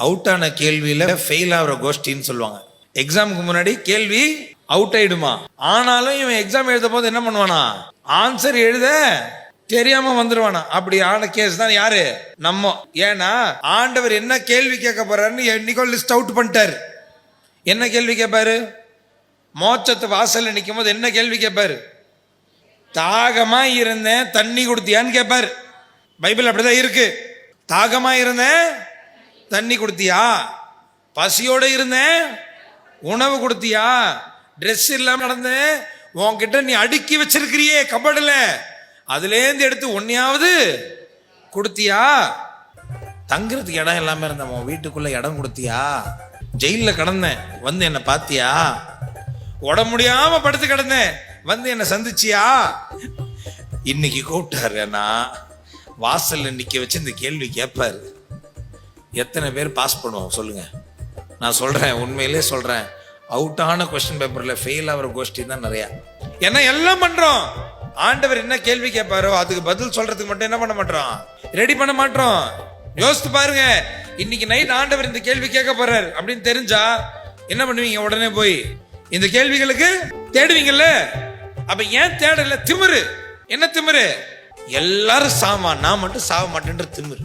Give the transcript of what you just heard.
Out ஆன கேள்வியில fail ஆகிற கோஷ்டின்னு சொல்லுவாங்க. எக்ஸாமுக்கு முன்னாடி கேள்வி அவுட் ஆயிடுமா, ஆனாலும் இவன் எக்ஸாம் எழுத போது என்ன பண்ணுவானா, ஆன்சர் எழுத தெரியாம வந்துருவானா. அப்படி ஆன கேஸ் தான் யாரு, நம்ம. ஏன்னா ஆண்டவர் என்ன கேள்வி கேட்க போறாருன்னு என்னைக்கோ லிஸ்ட் அவுட் பண்ணிட்டாரு. என்ன கேள்வி கேட்பாரு? மோட்சத்து வாசல்ல நிற்கும் போது என்ன கேள்வி கேட்பாரு? தாகமா இருந்தேன் தண்ணி கொடுத்தியான்னு கேட்பாரு. பைபிள் அப்படிதான் இருக்கு. தாகமா இருந்தேன் தண்ணி கொடுத்தியா, பசியோட இருந்தேன் உணவு கொடுத்தியா, ட்ரெஸ் இல்லாம நடந்தேன் உன்கிட்ட நீ அடுக்கி வச்சிருக்கிறியே கபடுல, அதுலேருந்து எடுத்து ஒன்னையாவது கொடுத்தியா, தங்குறதுக்கு இடம் இல்லாம இருந்த உன் வீட்டுக்குள்ள இடம் கொடுத்தியா, ஜெயில கிடந்தேன் வந்து என்ன பாத்தியா, உடம்பு முடியாம படுத்து கிடந்தேன் வந்து என்ன சந்திச்சியா. இன்னைக்கு கூப்பிட்டாருன்னா வாசல்ல நிக்க வச்சு இந்த கேள்வி கேட்பாரு. எத்தனை பேர் பாஸ் பண்ணுவோம் சொல்லுங்க? நான் சொல்றேன், உண்மையிலே சொல்றேன், அவுட்டான கொஸ்டின் பேப்பர்ல ஃபெயில் ஆகிற கோஷ்டி தான் நிறைய. ஏன்னா எல்லாம் பண்றோம், ஆண்டவர் என்ன கேள்வி கேட்பாரோ அதுக்கு பதில் சொல்றதுக்கு மட்டும் என்ன பண்ண மாட்டோம், ரெடி பண்ண மாட்டோம். யோசித்து பாருங்க, இன்னைக்கு நைட் ஆண்டவர் இந்த கேள்வி கேட்க போறாரு அப்படின்னு தெரிஞ்சா என்ன பண்ணுவீங்க? உடனே போய் இந்த கேள்விகளுக்கு தேடுவீங்கல்ல. அப்ப ஏன் தேடல? திமிரு. என்ன திமிரு? எல்லாரும் சாமா, நான் மட்டும் சாவ மாட்டேன்ற திமிரு.